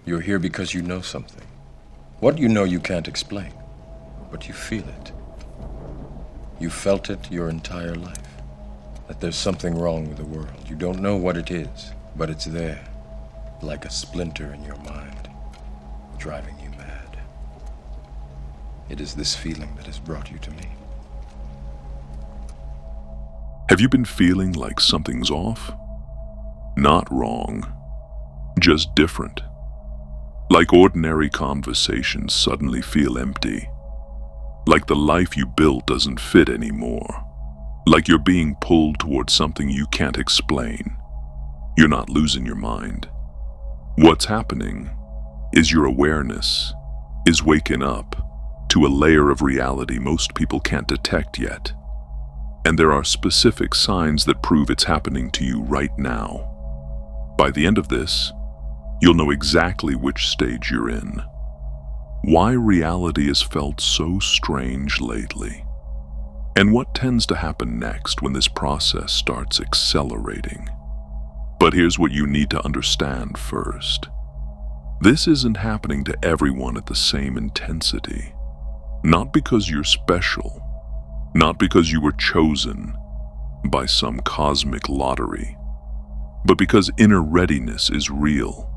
You're here because you know something. What you know you can't explain, but you feel it. You felt it your entire life, that there's something wrong with the world. You don't know what it is, but it's there, like a splinter in your mind, driving you mad. It is this feeling that has brought you to me. Have you been feeling like something's off? Not wrong, just different. Like ordinary conversations suddenly feel empty. Like the life you built doesn't fit anymore. Like you're being pulled towards something you can't explain. You're not losing your mind. What's happening is your awareness is waking up to a layer of reality most people can't detect yet. And there are specific signs that prove it's happening to you right now. By the end of this, you'll know exactly which stage you're in. Why reality has felt so strange lately. And what tends to happen next when this process starts accelerating. But here's what you need to understand first. This isn't happening to everyone at the same intensity. Not because you're special. Not because you were chosen by some cosmic lottery. But because inner readiness is real.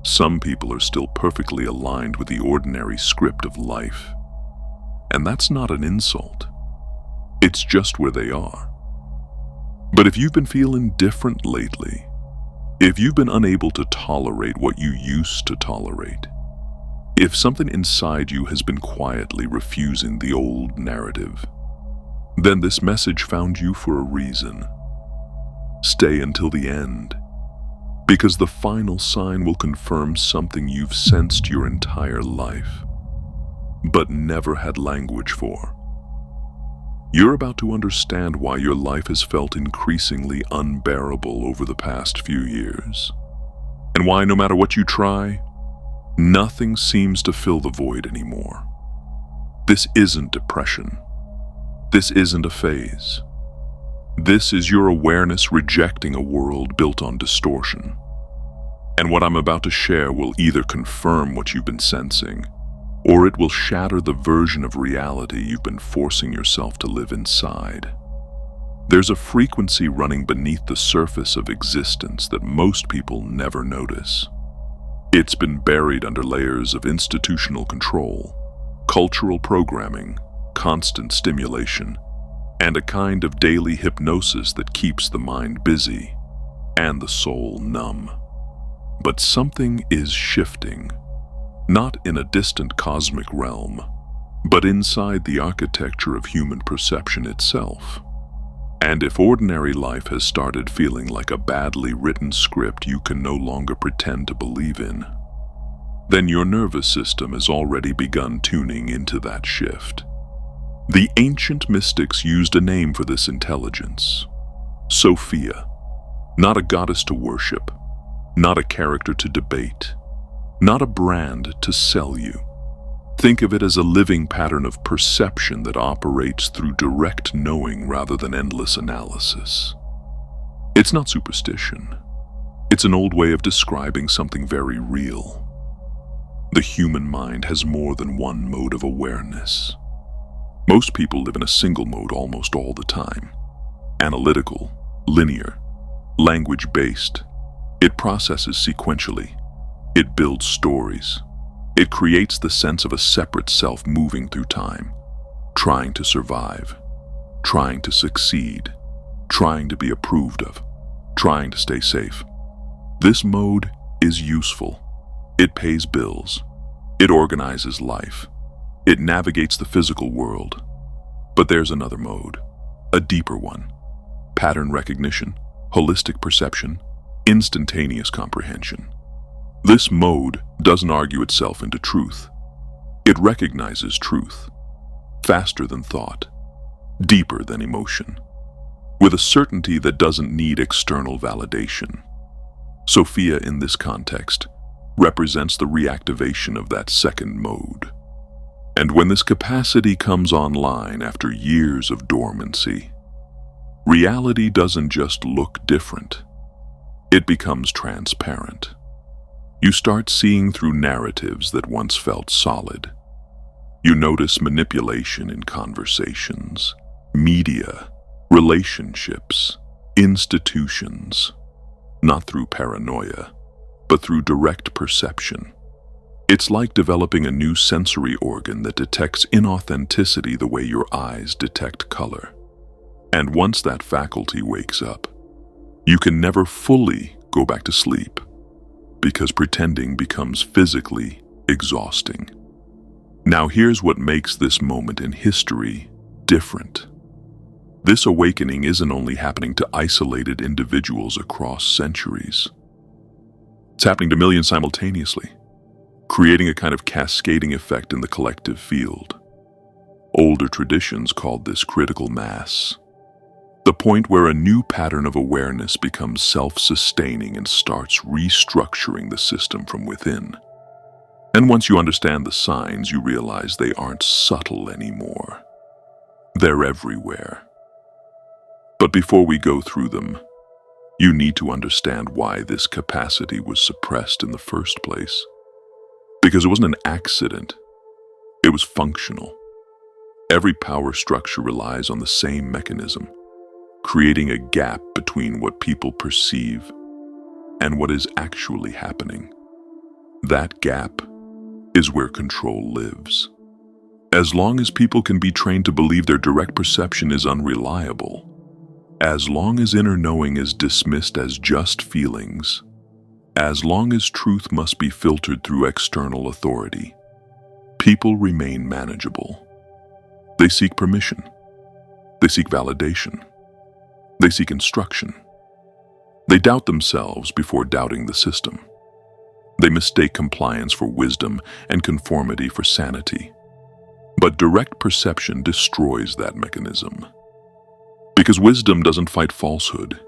Some people are still perfectly aligned with the ordinary script of life. And that's not an insult. It's just where they are. But if you've been feeling different lately, if you've been unable to tolerate what you used to tolerate, if something inside you has been quietly refusing the old narrative, then this message found you for a reason. Stay until the end. Because the final sign will confirm something you've sensed your entire life, but never had language for. You're about to understand why your life has felt increasingly unbearable over the past few years, and why no matter what you try, nothing seems to fill the void anymore. This isn't depression. This isn't a phase. This is your awareness rejecting a world built on distortion. And what I'm about to share will either confirm what you've been sensing, or it will shatter the version of reality you've been forcing yourself to live inside. There's a frequency running beneath the surface of existence that most people never notice. It's been buried under layers of institutional control, cultural programming, constant stimulation, and a kind of daily hypnosis that keeps the mind busy and the soul numb. But something is shifting, not in a distant cosmic realm, but inside the architecture of human perception itself. And if ordinary life has started feeling like a badly written script you can no longer pretend to believe in, then your nervous system has already begun tuning into that shift. The ancient mystics used a name for this intelligence, Sophia, not a goddess to worship, not a character to debate, not a brand to sell you. Think of it as a living pattern of perception that operates through direct knowing rather than endless analysis. It's not superstition. It's an old way of describing something very real. The human mind has more than one mode of awareness. Most people live in a single mode almost all the time. Analytical, linear, language-based. It processes sequentially. It builds stories. It creates the sense of a separate self moving through time, trying to survive, trying to succeed, trying to be approved of, trying to stay safe. This mode is useful. It pays bills. It organizes life. It navigates the physical world. But there's another mode, a deeper one. Pattern recognition, holistic perception, instantaneous comprehension. This mode doesn't argue itself into truth. It recognizes truth, faster than thought, deeper than emotion, with a certainty that doesn't need external validation. Sophia, in this context, represents the reactivation of that second mode. And when this capacity comes online after years of dormancy, reality doesn't just look different, it becomes transparent. You start seeing through narratives that once felt solid. You notice manipulation in conversations, media, relationships, institutions, not through paranoia, but through direct perception. It's like developing a new sensory organ that detects inauthenticity the way your eyes detect color. And once that faculty wakes up, you can never fully go back to sleep, because pretending becomes physically exhausting. Now here's what makes this moment in history different. This awakening isn't only happening to isolated individuals across centuries. It's happening to millions simultaneously, creating a kind of cascading effect in the collective field. Older traditions called this critical mass, the point where a new pattern of awareness becomes self-sustaining and starts restructuring the system from within. And once you understand the signs, you realize they aren't subtle anymore. They're everywhere. But before we go through them, you need to understand why this capacity was suppressed in the first place. Because it wasn't an accident, it was functional. Every power structure relies on the same mechanism, creating a gap between what people perceive and what is actually happening. That gap is where control lives. As long as people can be trained to believe their direct perception is unreliable, as long as inner knowing is dismissed as just feelings, as long as truth must be filtered through external authority, people remain manageable. They seek permission. They seek validation. They seek instruction. They doubt themselves before doubting the system. They mistake compliance for wisdom and conformity for sanity. But direct perception destroys that mechanism. Because wisdom doesn't fight falsehood,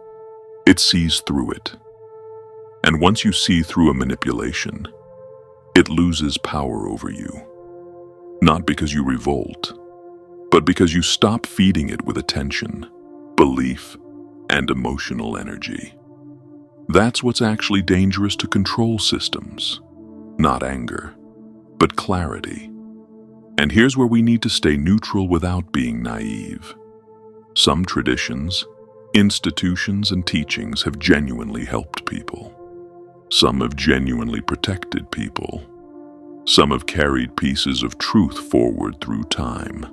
it sees through it. And once you see through a manipulation, it loses power over you. Not because you revolt, but because you stop feeding it with attention, belief, and emotional energy. That's what's actually dangerous to control systems. Not anger, but clarity. And here's where we need to stay neutral without being naive. Some traditions, institutions, and teachings have genuinely helped people. Some have genuinely protected people. Some have carried pieces of truth forward through time.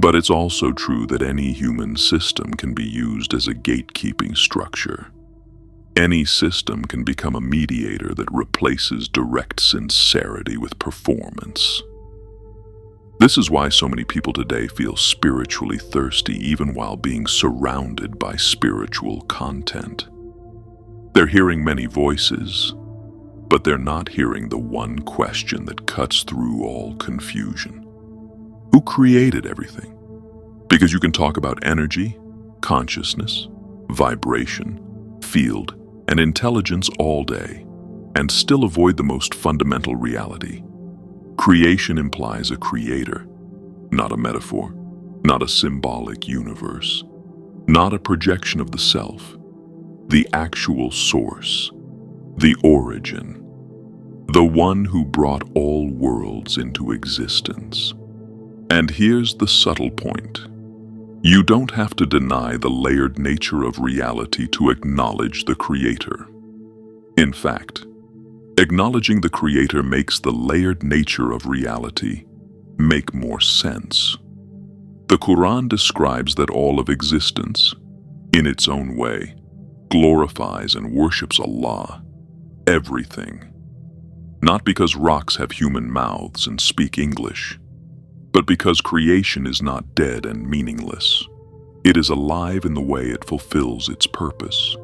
But it's also true that any human system can be used as a gatekeeping structure. Any system can become a mediator that replaces direct sincerity with performance. This is why so many people today feel spiritually thirsty even while being surrounded by spiritual content. They're hearing many voices, but they're not hearing the one question that cuts through all confusion. Who created everything? Because you can talk about energy, consciousness, vibration, field, and intelligence all day, and still avoid the most fundamental reality. Creation implies a creator, not a metaphor, not a symbolic universe, not a projection of the self, the actual source, the origin, the one who brought all worlds into existence. And here's the subtle point. You don't have to deny the layered nature of reality to acknowledge the Creator. In fact, acknowledging the Creator makes the layered nature of reality make more sense. The Quran describes that all of existence, in its own way, glorifies and worships Allah, everything. Not because rocks have human mouths and speak English, but because creation is not dead and meaningless. It is alive in the way it fulfills its purpose.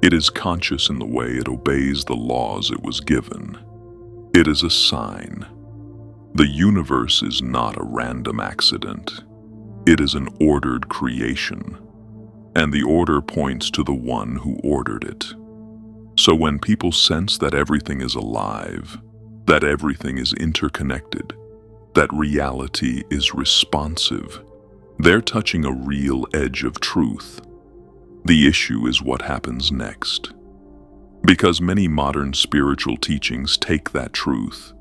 It is conscious in the way it obeys the laws it was given. It is a sign. The universe is not a random accident. It is an ordered creation, and the order points to the one who ordered it. So when people sense that everything is alive, that everything is interconnected, that reality is responsive, they're touching a real edge of truth. The issue is what happens next. Because many modern spiritual teachings take that truth,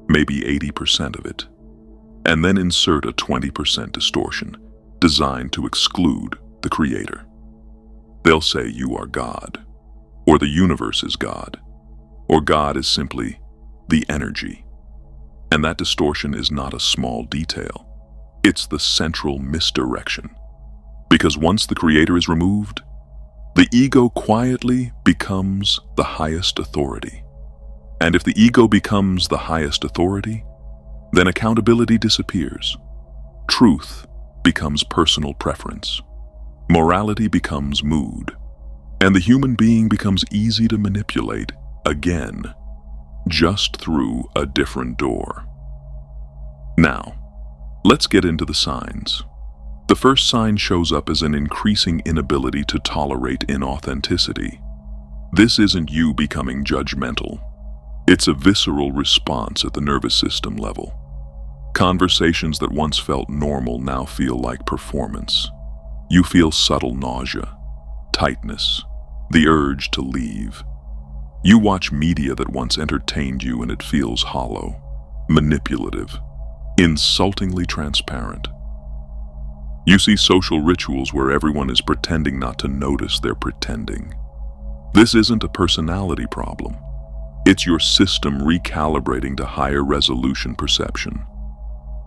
maybe 80% of it, and then insert a 20% distortion designed to exclude the Creator. They'll say you are God, or the universe is God, or God is simply the energy. And that distortion is not a small detail. It's the central misdirection. Because once the Creator is removed, the ego quietly becomes the highest authority. And if the ego becomes the highest authority, then accountability disappears. Truth becomes personal preference. Morality becomes mood. And the human being becomes easy to manipulate again, just through a different door. Now, let's get into the signs. The first sign shows up as an increasing inability to tolerate inauthenticity. This isn't you becoming judgmental. It's a visceral response at the nervous system level. Conversations that once felt normal now feel like performance. You feel subtle nausea, tightness, the urge to leave. You watch media that once entertained you and it feels hollow, manipulative, insultingly transparent. You see social rituals where everyone is pretending not to notice they're pretending. This isn't a personality problem. It's your system recalibrating to higher resolution perception.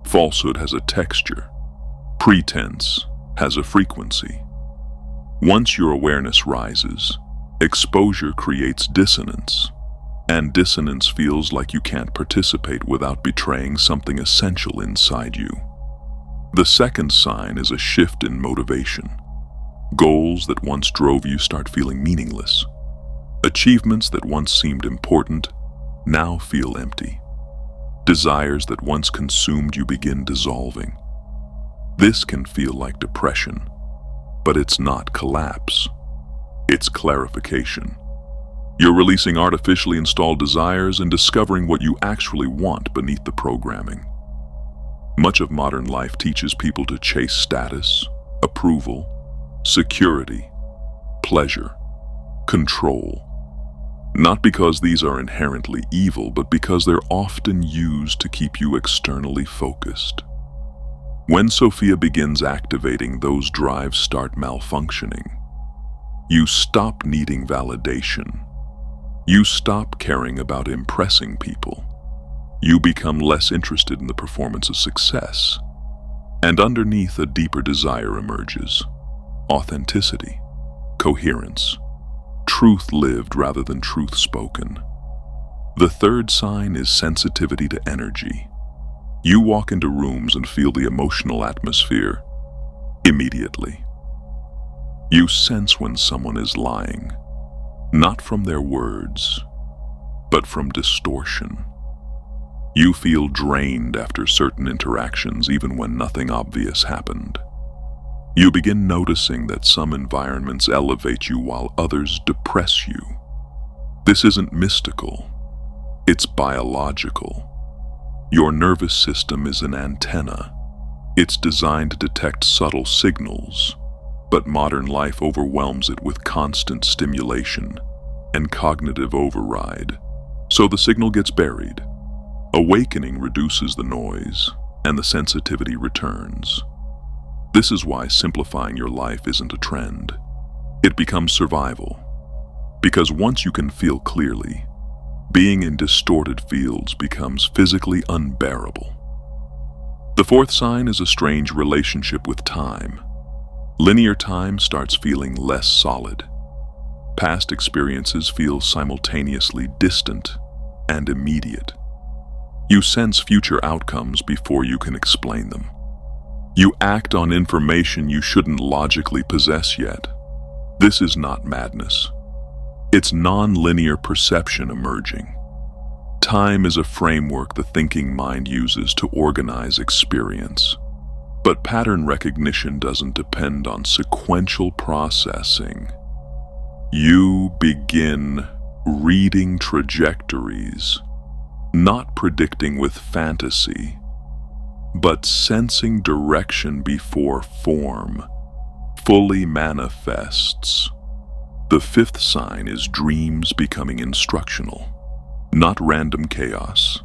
Falsehood has a texture. Pretense has a frequency. Once your awareness rises, exposure creates dissonance, and dissonance feels like you can't participate without betraying something essential inside you. The second sign is a shift in motivation. Goals that once drove you start feeling meaningless. Achievements that once seemed important now feel empty. Desires that once consumed you begin dissolving. This can feel like depression, but it's not collapse. It's clarification. You're releasing artificially installed desires and discovering what you actually want beneath the programming. Much of modern life teaches people to chase status, approval, security, pleasure, control. Not because these are inherently evil, but because they're often used to keep you externally focused. When Sophia begins activating, those drives start malfunctioning. You stop needing validation. You stop caring about impressing people. You become less interested in the performance of success. And underneath, a deeper desire emerges. Authenticity, coherence, truth lived rather than truth spoken. The third sign is sensitivity to energy. You walk into rooms and feel the emotional atmosphere immediately. You sense when someone is lying, not from their words, but from distortion. You feel drained after certain interactions, even when nothing obvious happened. You begin noticing that some environments elevate you while others depress you. This isn't mystical, it's biological. Your nervous system is an antenna. It's designed to detect subtle signals, but modern life overwhelms it with constant stimulation and cognitive override, so the signal gets buried. Awakening reduces the noise, and the sensitivity returns. This is why simplifying your life isn't a trend. It becomes survival. Because once you can feel clearly, being in distorted fields becomes physically unbearable. The fourth sign is a strange relationship with time. Linear time starts feeling less solid. Past experiences feel simultaneously distant and immediate. You sense future outcomes before you can explain them. You act on information you shouldn't logically possess yet. This is not madness. It's non-linear perception emerging. Time is a framework the thinking mind uses to organize experience. But pattern recognition doesn't depend on sequential processing. You begin reading trajectories, not predicting with fantasy, but sensing direction before form fully manifests. The fifth sign is dreams becoming instructional. Not random chaos,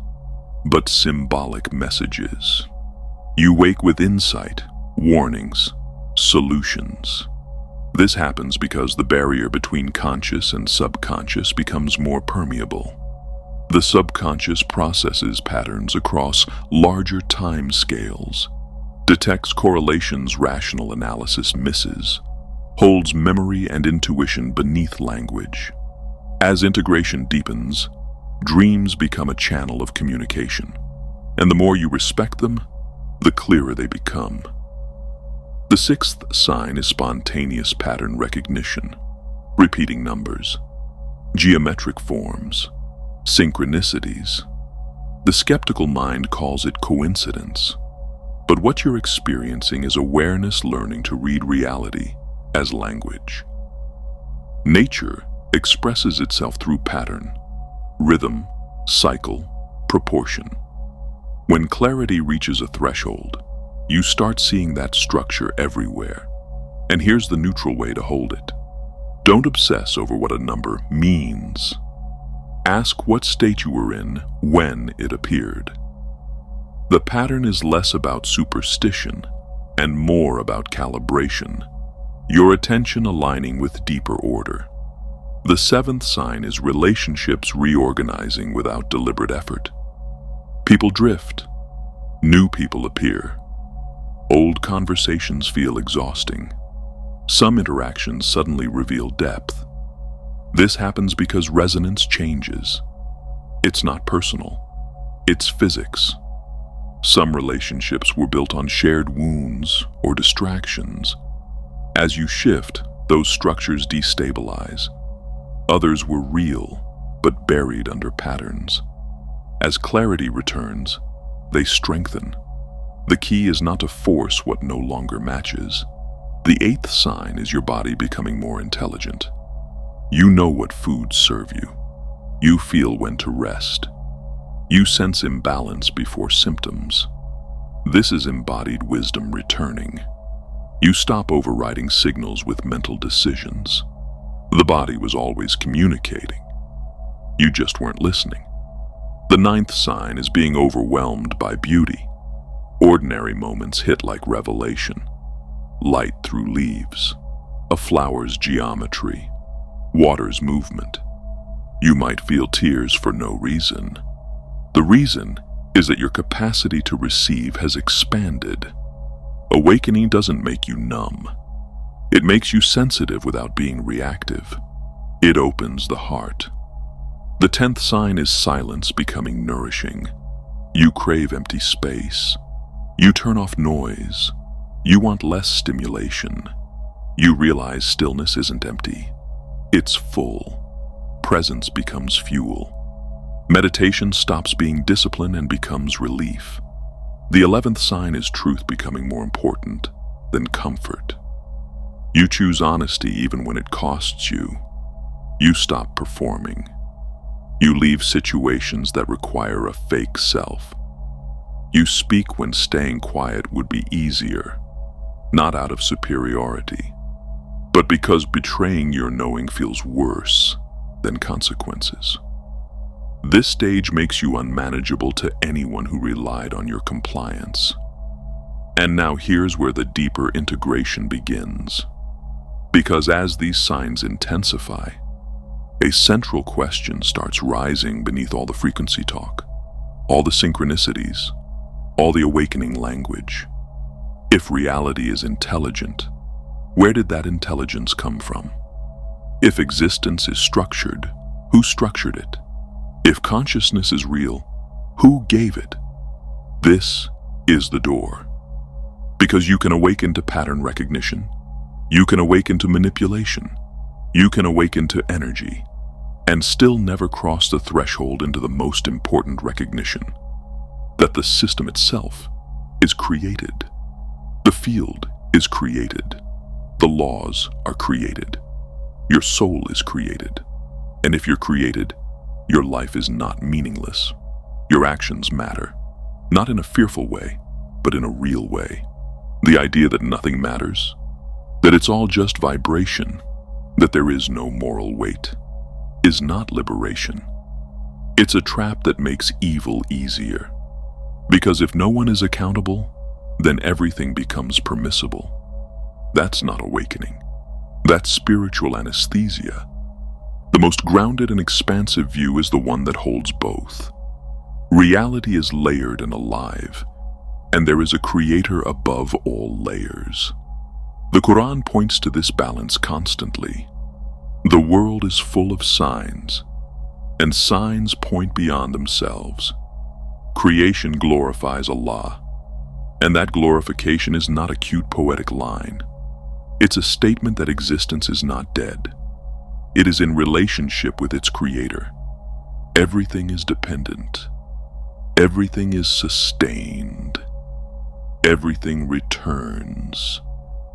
but symbolic messages. You wake with insight, warnings, solutions. This happens because the barrier between conscious and subconscious becomes more permeable. The subconscious processes patterns across larger time scales, detects correlations rational analysis misses, holds memory and intuition beneath language. As integration deepens, dreams become a channel of communication, and the more you respect them, the clearer they become. The sixth sign is spontaneous pattern recognition, repeating numbers, geometric forms, synchronicities. The skeptical mind calls it coincidence, but what you're experiencing is awareness learning to read reality as language. Nature expresses itself through pattern, rhythm, cycle, proportion. When clarity reaches a threshold, you start seeing that structure everywhere. And here's the neutral way to hold it. Don't obsess over what a number means. Ask what state you were in when it appeared. The pattern is less about superstition and more about calibration, your attention aligning with deeper order. The seventh sign is relationships reorganizing without deliberate effort. People drift. New people appear. Old conversations feel exhausting. Some interactions suddenly reveal depth. This happens because resonance changes. It's not personal. It's physics. Some relationships were built on shared wounds or distractions. As you shift, those structures destabilize. Others were real, but buried under patterns. As clarity returns, they strengthen. The key is not to force what no longer matches. The eighth sign is your body becoming more intelligent. You know what foods serve you. You feel when to rest. You sense imbalance before symptoms. This is embodied wisdom returning. You stop overriding signals with mental decisions. The body was always communicating. You just weren't listening. The ninth sign is being overwhelmed by beauty. Ordinary moments hit like revelation. Light through leaves, a flower's geometry, water's movement. You might feel tears for no reason. The reason is that your capacity to receive has expanded. Awakening doesn't make you numb. It makes you sensitive without being reactive. It opens the heart. The 10th sign is silence becoming nourishing. You crave empty space. You turn off noise. You want less stimulation. You realize stillness isn't empty. It's full. Presence becomes fuel. Meditation stops being discipline and becomes relief. The 11th sign is truth becoming more important than comfort. You choose honesty even when it costs you. You stop performing. You leave situations that require a fake self. You speak when staying quiet would be easier, not out of superiority, but because betraying your knowing feels worse than consequences. This stage makes you unmanageable to anyone who relied on your compliance. And now here's where the deeper integration begins. Because as these signs intensify, a central question starts rising beneath all the frequency talk, all the synchronicities, all the awakening language. If reality is intelligent, where did that intelligence come from? If existence is structured, who structured it? If consciousness is real, who gave it? This is the door. Because you can awaken to pattern recognition, you can awaken to manipulation, you can awaken to energy, and still never cross the threshold into the most important recognition, that the system itself is created. The field is created. The laws are created. Your soul is created. And if you're created, your life is not meaningless. Your actions matter, not in a fearful way, but in a real way. The idea that nothing matters, that it's all just vibration, that there is no moral weight, is not liberation. It's a trap that makes evil easier. Because if no one is accountable, then everything becomes permissible. That's not awakening. That's spiritual anesthesia. The most grounded and expansive view is the one that holds both. Reality is layered and alive, and there is a creator above all layers. The Quran points to this balance constantly. The world is full of signs, and signs point beyond themselves. Creation glorifies Allah, and that glorification is not a cute poetic line. It's a statement that existence is not dead. It is in relationship with its creator. Everything is dependent. Everything is sustained. Everything returns.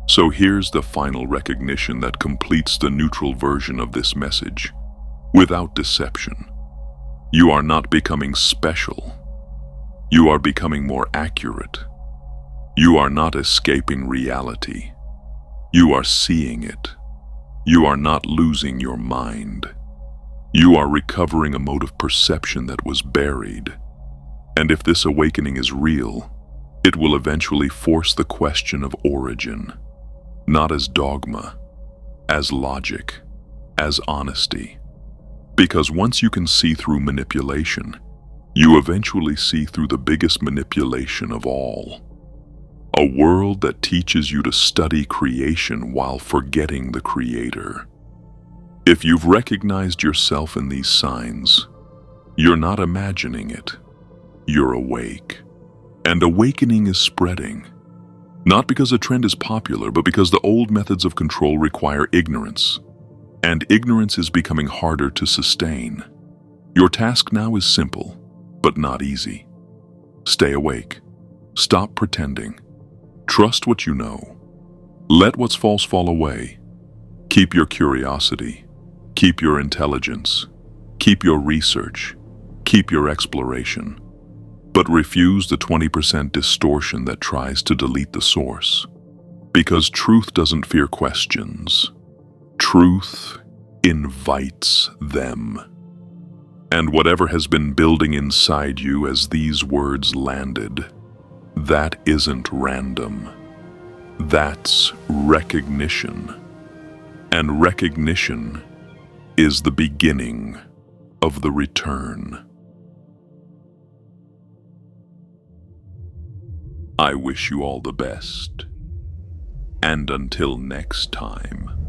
So here's the final recognition that completes the neutral version of this message. Without deception, you are not becoming special. You are becoming more accurate. You are not escaping reality. You are seeing it. You are not losing your mind. You are recovering a mode of perception that was buried. And if this awakening is real, it will eventually force the question of origin, not as dogma, as logic, as honesty. Because once you can see through manipulation, you eventually see through the biggest manipulation of all. A world that teaches you to study creation while forgetting the creator. If you've recognized yourself in these signs, you're not imagining it. You're awake. And awakening is spreading. Not because a trend is popular, but because the old methods of control require ignorance. And ignorance is becoming harder to sustain. Your task now is simple, but not easy. Stay awake. Stop pretending. Trust what you know. Let what's false fall away. Keep your curiosity. Keep your intelligence. Keep your research. Keep your exploration. But refuse the 20% distortion that tries to delete the source. Because truth doesn't fear questions. Truth invites them. And whatever has been building inside you as these words landed, that isn't random. That's recognition. And recognition is the beginning of the return. I wish you all the best. And until next time.